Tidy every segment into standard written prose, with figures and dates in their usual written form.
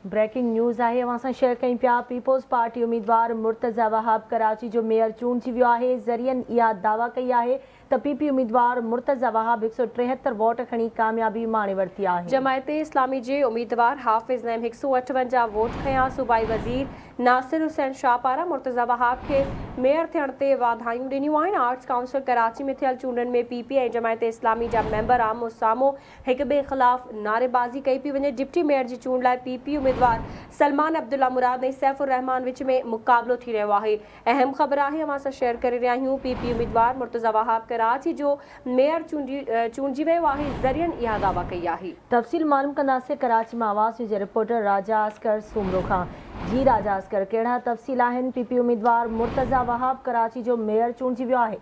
Breaking news आहे अवां सां शेयर कयूं पिया। पीपल्स पार्टी उम्मीदवार मुर्तज़ा वहाब कराची जो मेयर चूंडिजी वियो आहे। ज़रियनि इहा दावा कई आहे त पीपी उम्मीदवार मुर्तज़ा वहाब 173 वोट खणी कामयाबी माणे वरिती आहे। जमायत इस्लामी जे उम्मीदवार हाफ़िज़ नईम 158 वोट खयां। सूबाई वज़ीर नासिर हुसैन शाह पारां मुर्तज़ा वहाब खे मेयर थियण ते वाधायूं ॾिनियूं आहिनि। आर्ट्स काउंसिल कराची में थियल चूंडनि में पीपी ऐं जमायत इस्लामी जा मेंबर आमो साम्हूं हिक ॿिए ख़िलाफ़ नारेबाज़ी कई पई वञे। डिप्टी मेयर जी चूंड लाइ पीपी उम्मीदवार सलमान अब्दुल्ला मुराद ऐं सैफुर रहमान विच में मुक़ाबलो थी रहियो आहे। अहम ख़बर आहे अवां सां शेयर करे रहिया आहियूं। पीपी उम्मीदवार मुर्तज़ा वहाब कराची जो मेयर चूंडिजी वियो आहे। ज़रियनि इहा दावा कई आहे। तफ़सील मालूम कंदासीं कराची में आवाज़ जे रिपोर्टर राजा अस्कर सूमरो खां। जी राजा अस्कर, कहिड़ा तफ़सील आहिनि? पीपी उम्मीदवार मुर्तज़ा वहाब कराची जो मेयर चूंडिजी वियो आहे।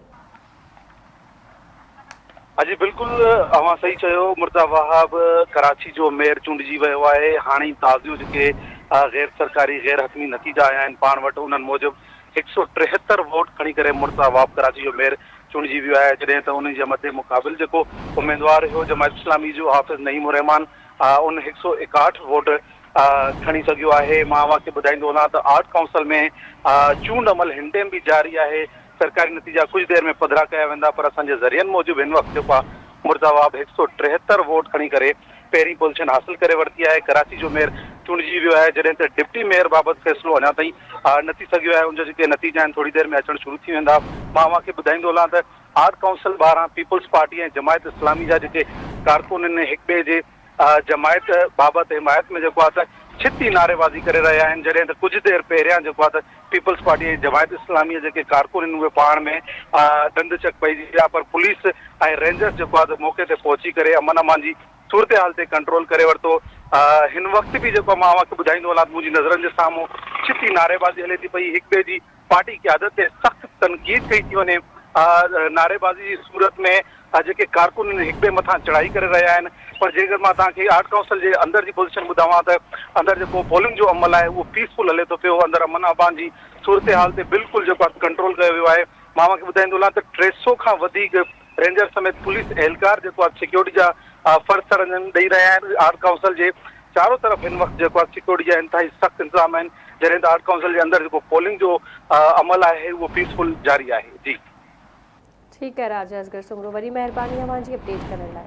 जी बिल्कुलु अवां सही चयो। मुर्तज़ा वहाब कराची जो मेयर चूंडिजी वियो आहे। हाणे ताज़ियूं जेके गैर सरकारी गैर हतमी नतीजा आया आहिनि पाण वटि, उन्हनि मूजिबि 173 वोट खणी करे मुर्तज़ा वहाब कराची जो मेयर चूंडिजी वियो आहे। जॾहिं त उन जे मथे मुक़ाबिल जेको उम्मीदवार हुयो जमायत इस्लामी जो हाफ़िज़ नईम रहमान, उन 161 वोट खणी सघियो आहे। मां अव्हांखे ॿुधाईंदो वञा त आर्ट काउंसिल में चूंड अमल हिन टाइम बि जारी आहे। सरकारी नतीजा कुछ देर में पधरा कया वेंदा, पर असांजे ज़रियनि मूजिबि हिन वक़्तु जेको आहे मुर्तज़ा वहाब 173 वोट खणी करे पहिरीं पोजीशन हासिल करे वरिती आहे। कराची जो मेयर चूंडिजी वियो आहे। जॾहिं त डिप्टी मेयर बाबति फ़ैसिलो अञा ताईं न थी सघियो आहे। उनजा जेके नतीजा आहिनि थोरी देर में अचणु शुरू थी वेंदा। मां अव्हांखे ॿुधाईंदो हलां त आर्ट काउंसिल ॿाहिरां पीपल्स पार्टी ऐं जमायत इस्लामी जा जेके कारकुन आहिनि हिक ॿिए जे जमायत बाबति हिमायत में जेको आहे त छिती नारेबाज़ी करे रहिया आहिनि। जॾहिं त कुझु देरि पहिरियां जेको आहे त पीपल्स पार्टी ऐं जमायत इस्लामी जेके कारकुन आहिनि उहे पाण में ॾंद चक पइजी विया, पर पुलिस ऐं रेंजर्स जेको आहे त मौक़े ते पहुची करे अमन अमान जी सूरत हाल ते कंट्रोल करे वरितो। हिन वक़्तु बि जेको मां अव्हांखे ॿुधाईंदो हलां मुंहिंजी नज़रनि जे साम्हूं छिती नारेबाज़ी हले थी पई। हिक ॿिए जी पार्टी क़यादत ते सख़्तु तनक़ीद कई थी वञे। नारेबाज़ी जी सूरत में जेके कारकुन आहिनि हिक ॿिए मथां चढ़ाई करे रहिया आहिनि। पर जेकर मां तव्हांखे आर्ट काउंसिल जे अंदरि जी पोज़ीशन ॿुधायां त अंदरि जेको पोलिंग जो अमल आहे उहो पीसफुल हले थो पियो। अंदरि अमन अमान जी सूरत हाल ते बिल्कुलु जेको आहे कंट्रोल कयो वियो आहे। मां अव्हांखे ॿुधाईंदो हलां त 300 खां वधीक रेंजर समेत पुलिस एहलकार जेको आहे सिक्योरिटी जा फ़र्ज़ सरअंजाम ॾेई रहिया आहिनि। आर्ट काउंसिल जे चारों तरफ़ हिन वक़्तु जेको आहे सिक्योरिटी जा इंतिहाई सख़्तु इंतज़ाम आहिनि। जॾहिं त आर्ट काउंसिल जे अंदरि जेको पोलिंग जो अमल आहे उहो पीसफुल जारी आहे। जी ठीकु आहे राजा असगर सूमरो, वरी महिरबानी अव्हांजी अपडेट करण लाइ।